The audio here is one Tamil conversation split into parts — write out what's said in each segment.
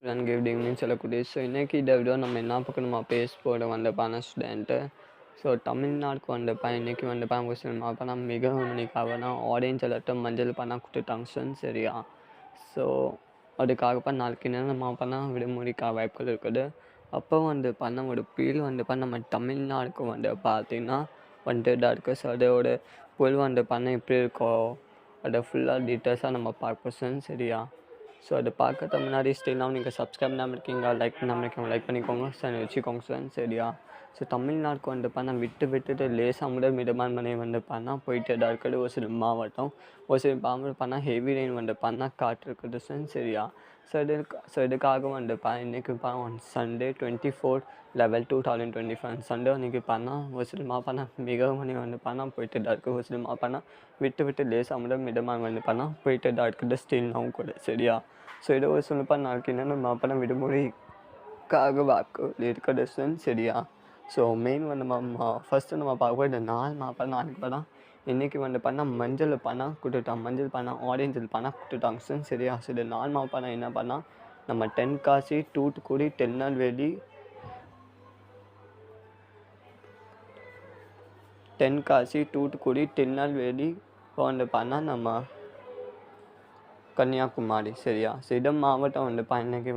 குட் ஈவினிங் சொல்லக்கூடிய இன்னைக்கு இந்த வீடியோ நம்ம என்ன பார்க்கணுமா பேச போகிற வந்தப்பான ஸ்டூடெண்ட்டு. தமிழ்நாடுக்கு வந்தப்பா இன்றைக்கி வந்தப்பா அவங்க சினிமாப்பா நான் மிகவும் இன்னைக்காகனா ஆரேஞ்ச் அலர்ட்டும் மஞ்சள் பண்ணால் கொடுத்துட்டாங்க சரியா. ஸோ அதுக்காகப்பா நாளைக்கு என்ன நம்ம பண்ணா விடுமுறைக்காக வாய்ப்புகள் இருக்குது. அப்போ பண்ண ஒரு புயல் நம்ம தமிழ்நாடுக்கு பார்த்தீங்கன்னா தான் இருக்குது. ஸோ அதோட புயல் பண்ண எப்படி இருக்கோ அதை ஃபுல்லாக டீட்டெயில்ஸாக நம்ம பார்ப்போம் சரியா. ஸோ அதை பார்க்கறதுக்கு முன்னாடி ஸ்டில்லாம் நீங்கள் சப்ஸ்கிரைப் பண்ணாமல் இருக்கீங்க, லைக் பண்ணாமல் இருக்கீங்க, லைக் பண்ணிக்கோங்க சார், வச்சுக்கோங்க சார் சரியா. ஸோ தமிழ்நாட்டுக்கு நான் விட்டுட்டு லேசாக முதல் மிதமான மழை போயிட்டு தான் இருக்குது. ஒரு சில மாவட்டம் ஒரு சில மாவட்டம் ஹெவி ரெயின் காற்று இருக்குது சார் சரியா. ஸோ இதுக்காக இன்றைக்கி சண்டே 24/11/2025 சண்டே அன்றைக்கி ஒரு சில மிகவும் மணி போயிட்டு தான் இருக்குது. ஒரு சில விட்டு லேசாக முதல் மிதமான போயிட்டு தான் இருக்குது ஸ்டில் கூட சரியா. ஸோ இதை ஒரு நாளைக்கு என்னென்ன விடுமுறைக்காக வாக்கு இருக்கிற சரியா. ஸோ மெயின் ஃபஸ்ட்டு நம்ம பார்க்க இந்த நாளைக்கு இன்றைக்கி மஞ்சள் கொடுத்துட்டாங்க, மஞ்சள் ஆரேஞ்சில் கொடுத்துட்டாங்க சரியா. ஸோ இது 4 என்ன நம்ம தென்காசி, தூத்துக்குடி, திருநெல்வேலி, நம்ம கன்னியாகுமரி சரியா. ஸோ இதை மாவட்டம் இன்றைக்கி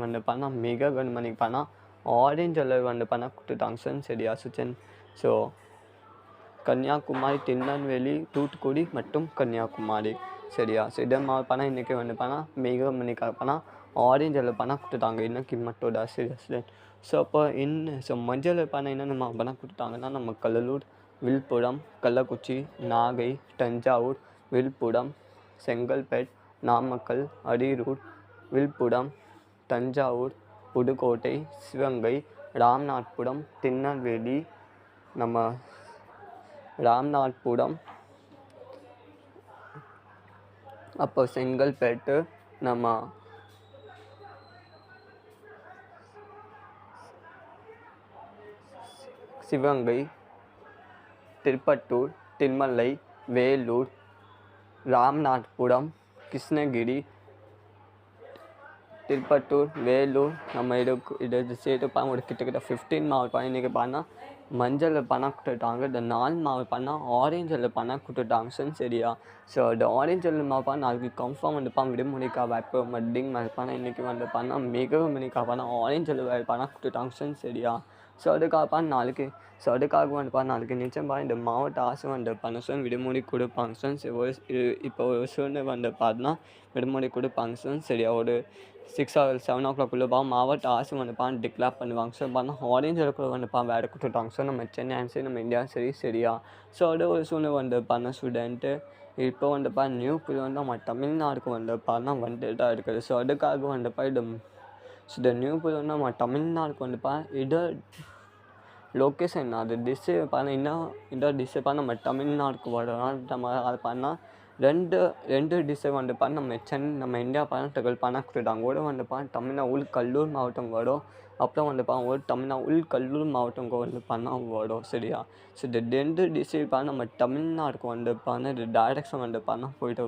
மிக கண்மணிக்கு ஆரேஞ்ச் அலர்ட் கொடுத்துட்டாங்க சரியா. ஸோ கன்னியாகுமரி, திருநெல்வேலி, தூத்துக்குடி மற்றும் கன்னியாகுமரி சரியா. ஸோ இதை மாவட்டம் இன்றைக்கி மிக மணிக்காக ஆரேஞ்ச் அலர்ட் கொடுத்துட்டாங்க இன்றைக்கி மட்டும் தான் சரியா. ஸோ அப்போ மஞ்சள் என்னென்ன கொடுத்துட்டாங்கன்னா நம்ம கடலூர், விழுப்புரம், கள்ளக்குறிச்சி, நாகை, தஞ்சாவூர், விழுப்புரம், செங்கல்பட்டு, நாமக்கல், அரியலூர், விழுப்புரம், தஞ்சாவூர், புதுக்கோட்டை, சிவகங்கை, ராமநாதபுரம், திருநெல்வேலி, நம்ம ராமநாதபுரம், அப்போ செங்கல்பட்டு, நம்ம சிவகங்கை, திருப்பத்தூர், திருமலை, வேலூர், ராமநாதபுரம், கிருஷ்ணகிரி, திருப்பத்தூர், வேலூர், நம்ம இது சேர்த்து ஒரு கிட்டத்தட்ட 15 மாவட்டம் இன்றைக்கி மஞ்சள் கொடுத்துட்டாங்க. இந்த 4 மாவட்டம் ஆரேஞ்ச் அலர்ட் கொடுத்துட்டாங்க சரியா. ஸோ அந்த ஆரேஞ்ச் அலர்ட் நாளைக்கு கன்ஃபார்ம் விடுமுறைக்காக வாய்ப்பு மட்டிங் இன்றைக்கி மிகவும் மணிக்காக ஆரேஞ்ச் அலர்ட் கொடுத்துட்டாங்க சரியா. ஸோ அதுக்காக நாளைக்கு நாளைக்கு நிச்சயம் இந்த மாவட்ட ஆசை விடுமுறை கொடுப்பாங்க இப்போ ஒரு சூழ்நிலை விடுமுறை கொடுப்பாங்க சரியா. ஒரு 6 or 7 o'clock மாவட்ட ஆசை டிக்ளேர் பண்ணுவாங்க. ஸோ ஆரேஞ்ச் அலர்ட் வேறு கொடுத்துட்டாங்க நம்ம சென்னை சரி, நம்ம இந்தியா சரியா. ஸோ அது ஒரு சூழ்நிலை ஸ்டூடெண்ட்டு இப்போ நியூ புயல் நம்ம தமிழ்நாடுக்கு வந்துட்டு தான் இருக்குது. ஸோ அதுக்காக இது இந்த நியூ புயல் நம்ம தமிழ்நாடுக்கு இது லொக்கேஷன் அது டிஸ்ஸு இந்த டிஸ்ஸு நம்ம தமிழ்நாடுக்கு வரும். நம்ம அது ரெண்டு டிஸ்ஸை நம்ம இந்தியா டகல் கொடுத்தாங்க. ஒரு தமிழ்நாடு கல்லூர் மாவட்டம் வரும், அப்புறம் ஒரு தமிழ்நாடு கல்லூர் மாவட்டம் வரும் சரியா. ஸோ இந்த 2 டிஸ்ட்ரிக்ட் நம்ம தமிழ்நாடுக்கு இது டைரக்ஷன் போயிட்டு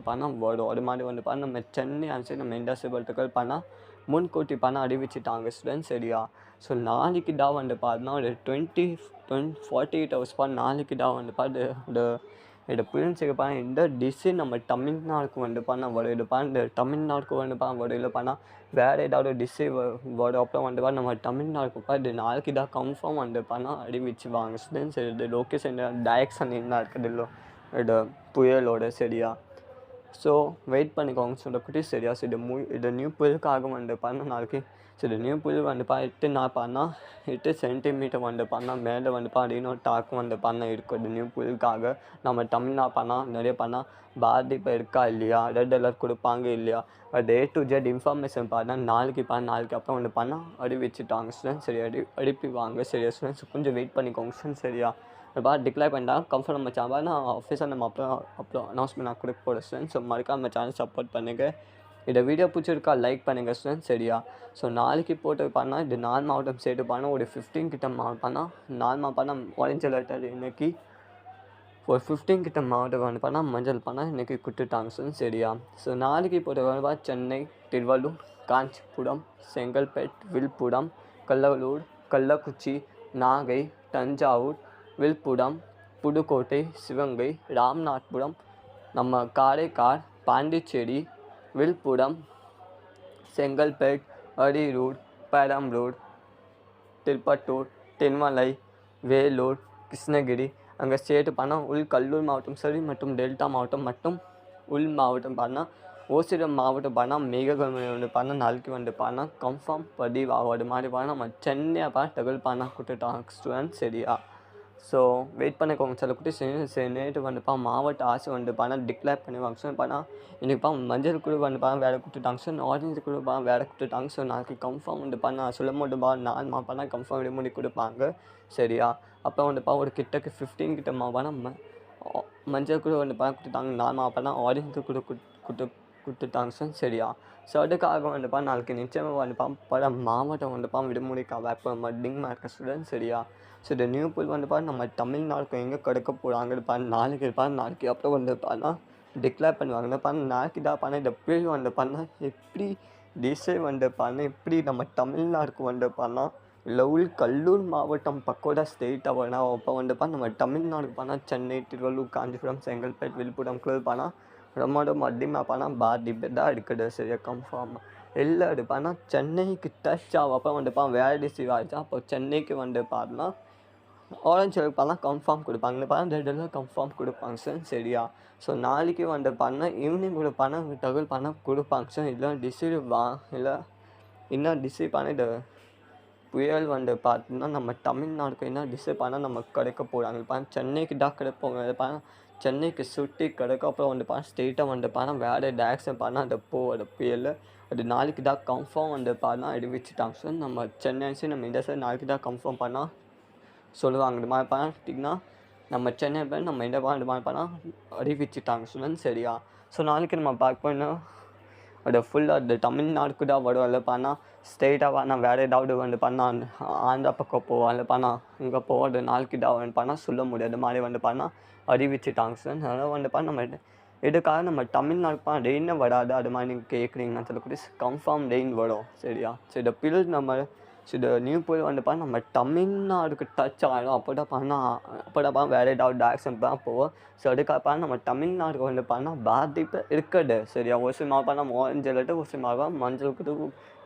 வரும். அது மாதிரி நம்ம சென்னை சரி, நம்ம இந்தியா சிவத்துக்கள் முன்கூட்டி அறிவிச்சிட்டாங்க ஸ்டூடெண்ட் சரியா. ஸோ நாளைக்கு தான் ஒரு 48 hours நாளைக்கு தான் இது புரிஞ்சுக்க இந்த டிஷ்ஷு நம்ம தமிழ்நாடுக்கு வரும். இது இந்த தமிழ்நாடுக்கு வரும் இல்லை வேறு ஏதாவது டிஷ்ஷு வரும். அப்புறம் நம்ம தமிழ்நாடுக்கு இது நாளைக்கு தான் கன்ஃபார்ம் அறிவிச்சுவாங்க ஸ்டூடெண்ட்ஸ். இது லொக்கேஷன் டைரக்ஷன் என்ன இருக்குது இது புயலோட சரியா. ஸோ வெயிட் பண்ணிக்கோங்க சொல்லக்கூடிய சரியா. ஸோ இது நியூ புயலுக்காக நாளைக்கு. ஸோ இது நியூ புயல் 8 சென்டிமீட்டர் மேலே அப்படின்னு டாக்கு இருக்கும். இது நியூ புயலுக்காக நம்ம தமிழ்நாடு நிறைய பாதிப்பு இருக்கா இல்லையா, ரெட் அலர்ட் கொடுப்பாங்க இல்லையா, அது A to Z இன்ஃபர்மேஷன் நாளைக்கு அப்புறம் அறிவிச்சுட்டாங்க ஸ்டூடெண்ட்ஸ் சரியா. அடிப்பிவாங்க சரியா ஸ்டூடெண்ட்ஸ். கொஞ்சம் வெயிட் பண்ணிக்கோங்க ஸ்டூடெண்ட்ஸ் சரியா. டிக்ளேர் பண்ணிட்டாங்க கன்ஃபார்ம் நம்ம சேனல் ஆஃபீஸாக நம்ம அப்புறம் அனௌன்ஸ்மெண்ட் கொடுக்க போகிறோம் ஸ்டூடெண்ட்ஸ். ஸோ மறக்காம நம்ம சேனல் சப்போர்ட் பண்ணுங்கள். இந்த வீடியோ பிடிச்சிருக்கா லைக் பண்ணுங்கள் ஸ்டூடெண்ட்ஸ் சரியா. ஸோ நாளைக்கு போட்டு இது 4 மாவட்டம் சேர்த்து ஒரு 15 கிட்ட மாவட்டம் 4 மாவட்டம் ஆரேஞ்ச் அலர்ட். இன்றைக்கி ஒரு 15 கிட்ட மாவட்டம் மஞ்சள் இன்றைக்கி கொடுத்துட்டாங்க ஸ்டூடெண்ட்ஸ் சரியா. ஸோ நாளைக்கு போட்டு சென்னை, திருவள்ளூர், காஞ்சிபுரம், செங்கல்பேட், விழுப்புரம், கடலூர், கள்ளக்குறிச்சி, நாகை, தஞ்சாவூர், விழுப்புரம், புதுக்கோட்டை, சிவகங்கை, ராமநாதபுரம், நம்ம காரைக்கால், பாண்டிச்சேரி, விழுப்புரம், செங்கல்பேட், அரியலூர், பெரம்பலூர், திருப்பத்தூர், தென்மலை, வேலூர், கிருஷ்ணகிரி அங்கே ஸ்டேட்டு பார்த்தா கடலூர் மாவட்டம் சரி மற்றும் டெல்டா மாவட்டம் மற்றும் உள் மாவட்டம் பார்த்தா ஓசிர மாவட்டம் பார்த்தா மேககல்மை வந்து பார்த்தா நாளைக்கு வந்து பார்த்தா கன்ஃபார்ம் பதிவாகுது மாதிரி பார்த்தா நம்ம சென்னை தகவல் பார்த்தா கொடுத்துட்டாங்க ஸ்டூடெண்ட்ஸ் சரியா. ஸோ வெயிட் பண்ணிக்கோங்க சில குட்டி சரி நேற்று வந்துப்பா மாவட்ட ஆசை வந்துப்பா டிக்ளேர் பண்ணுவாங்க. ஸோ பார்த்தா இன்றைக்கிப்பா மஞ்சள் குழு வந்துப்பா வேறு கொடுத்துட்டாங்க. ஸோ ஆரஞ்சு குழுப்பா வேறு கொடுத்துட்டாங்க. ஸோ நாளைக்கு கன்ஃபார்ம் வந்துப்பா நான் சொல்ல மாட்டேப்பா 4 மாப்பானா கன்ஃபார்ம் விடுமுறை கொடுப்பாங்க சரியா. அப்போ வந்துப்பா ஒரு கிட்டக்கு 15 கிட்ட மாப்பானா மஞ்சள் குழு வந்துப்பா கொடுத்துட்டாங்க. 4 மாப்பானா ஆரஞ்சு குழு கொடுத்துட்டாங்க சார் சரியா. ஸோ அதுக்காக வந்துப்பா நாளைக்கு நிச்சயமாக வந்துப்பா பல மாவட்டம் வந்துப்பா விடுமுறைக்காக இப்போ மட்டிங்மாக இருக்க ஸ்டூடெண்ட்ஸ் சரியா. ஸோ இந்த நியூ புல் வந்துப்பா நம்ம தமிழ்நாடுக்கு எங்கே கிடைக்க போகிறாங்க இருப்பா நாளைக்கு இருப்பா நாளைக்கு அப்புறம் வந்துப்பானா டிக்ளேர் பண்ணுவாங்க நாளைக்கு தான் பண்ண இந்த புயல் வந்துப்பானா எப்படி டிசை வந்துப்பானா எப்படி நம்ம தமிழ்நாடுக்கு வந்துப்பானா இல்லை கடலூர் மாவட்டம் பக்கோடா ஸ்டேட்டாக வரணும். அப்போ வந்துப்பா நம்ம தமிழ்நாடுக்கு போனால் சென்னை, திருவள்ளூர், காஞ்சிபுரம், செங்கல்பேட், விழுப்புரம் போனா ரொம்ப அதிகமாக பண்ணால் பாதிப்பு தான் இருக்குது சரியா கன்ஃபார்மாக இல்லை எடுப்பானா சென்னைக்கு டச் ஆகும். அப்போ வந்துப்பா வேறு டிஸ்ட்ரிக் ஆகிடுச்சா அப்போ சென்னைக்கு வந்து பார்த்தா ஆரஞ்சு எடுப்பானா கன்ஃபார்ம் கொடுப்பாங்க பார்த்தா ரெண்டெல்லாம் கன்ஃபார்ம் கொடுப்பாங்க சார் சரியா. ஸோ நாளைக்கு வந்து பார்த்தா ஈவினிங் கொடுப்பானா தகவல் பண்ணால் கொடுப்பாங்க சார். இல்லை டிஸ்ட்ரிக் இல்லை இன்னும் டிஸ்ட்ரிக் பண்ண இந்த புயல் வந்து பார்த்தோன்னா நம்ம தமிழ்நாடுக்கு என்ன டிசைட் பண்ணால் நமக்கு கிடைக்க போகிறாங்க பார்த்தா சென்னைக்கு தான் கிடைப்போங்க பார்த்தா சென்னைக்கு சுற்றி கிடைக்கும். அப்புறம் வந்து பார்த்தா ஸ்டேட்டாக வந்து பார்த்தா வேறு டேரக்ஷன் பார்த்தா அந்த அந்த புயல் அது நாளைக்கு தான் கன்ஃபார்ம் வந்து பார்த்தா அறிவிச்சிட்டாங்க சார். நம்ம சென்னை நம்ம இந்த சைடு நாளைக்கு தான் கன்ஃபார்ம் பண்ணால் சொல்லுவாங்க. இந்த மாதிரி பார்த்திங்கன்னா நம்ம சென்னை பேர் நம்ம இந்த மாதிரி பண்ணால் அறிவிச்சிட்டாங்க ஸ்டூடெண்ட்ஸ் சரியா. ஸோ நாளைக்கு நம்ம பார்க்கணும் அது ஃபுல்லாக அது தமிழ்நாடுக்கு தான் வரும் இல்லை பண்ணா ஸ்டேட்டாக பண்ணால் வேறு ஏதாவது வந்து பண்ணால் ஆந்திரா பக்கம் போவோம் இல்லை பண்ணால் இங்கே போவது நாளைக்கு தான் வந்து பண்ணால் சொல்ல முடியாது மாதிரி வந்து பண்ணால் அறிவிச்சிட்டாங்க சார். அதனால் வந்து பண்ண நம்ம இதுக்காக நம்ம தமிழ்நாடு ரெயினே வராது அது மாதிரி நீங்கள் கேட்குறீங்கன்னா சொல்லக்கூடிய கன்ஃபார்ம் ரெயின் வரும் சரியா. ஸோ இந்த பில் நம்ம ஸோ இந்த நியூ புயல் வந்து பார்த்தா நம்ம தமிழ்நாடுக்கு டச் ஆகிடும். அப்போ வேறு ஏதாவது டேரக்ஷன் தான் போவோம். ஸோ அதுக்காக நம்ம தமிழ்நாடுக்கு வந்து பார்த்தா பாதிப்பு இருக்குது சரியா. ஒரு சில மாவட்டம் ஆரஞ்சு அலர்ட்டு ஒரு சில மாவட்டம் மஞ்சளுக்கு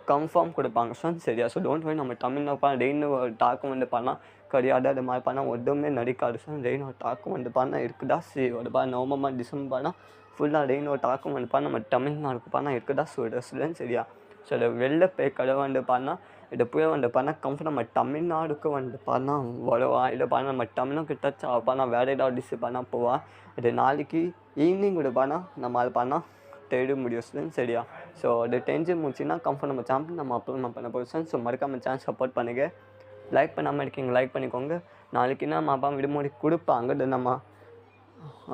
கன்ஃபார்ம் கொடுப்பாங்க சார் சரியா. ஸோ டோன்ட் வரி நம்ம தமிழ்நாடு ரெயின் தாக்கம் வந்து பண்ணால் கிடையாது அது மாதிரி பண்ணால் ஒன்றுமே நடிக்காது சார். ரெயினோட தாக்கம் வந்து பண்ணால் இருக்குதா சரி ஒரு நவம்பர் டிசம்பர் பண்ணால் ஃபுல்லாக ரெயினோட தாக்கம் வந்து பண்ணால் நம்ம தமிழ்நாடுக்கு பண்ணால் இருக்குதா சொல்கிறேன் சரியா. ஸோ அதை வெளில போய் கடை வந்து பண்ணால் இதை புயல் வந்து பண்ணால் கம்ஃபர்ட் நம்ம தமிழ்நாடுக்கு வந்து பண்ணால் வருவா இதை பண்ணால் நம்ம தமிழ்நாடு டச் பண்ணால் வேறு ஏதாவது டிஷ் பண்ணால் போவா. இது நாளைக்கு ஈவினிங் கூட பண்ணால் நம்ம அது பண்ணால் தேட முடியும் சரியா. ஸோ அது தெரிஞ்சு முடிச்சுன்னா கம்ஃபர்ட் நம்ம சேனல் நம்ம அப்லோட் பண்ண போகிறோம். ஸோ மறக்காம சேனல் சப்போர்ட் பண்ணுங்கள். லைக் பண்ணாமல் இருக்கீங்க லைக் பண்ணிக்கோங்க. நாளைக்கு நம்ம அப்பா விடுமுறை கொடுப்பாங்க அது நம்ம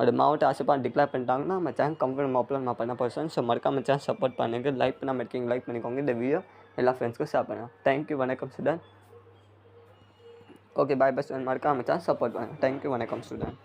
அது மாவட்ட ஆசைப்பா டிக்ளேர் பண்ணிட்டாங்கன்னா நம்ம சேனல் கம்ஃபர்ட் நம்ம அப்லோட் நான் பண்ண போகிறோம். ஸோ மறக்காம சேனல் சப்போர்ட் பண்ணுங்கள். லைக் பண்ணாமல் இருக்கீங்க லைக் பண்ணிக்கோங்க. இந்த வீடியோ எல்லா ஃப்ரெண்ட்ஸ்க்கும் ஷேர் பண்ணுங்கள். தேங்க்யூ வணக்கம் ஸ்டூடெண்ட். ஓகே பாய் பாய் ஸ்டூடெண்ட். மறக்காம சேனல் சப்போர்ட் பண்ணுங்கள். தேங்க்யூ வணக்கம் ஸ்டூடெண்ட்.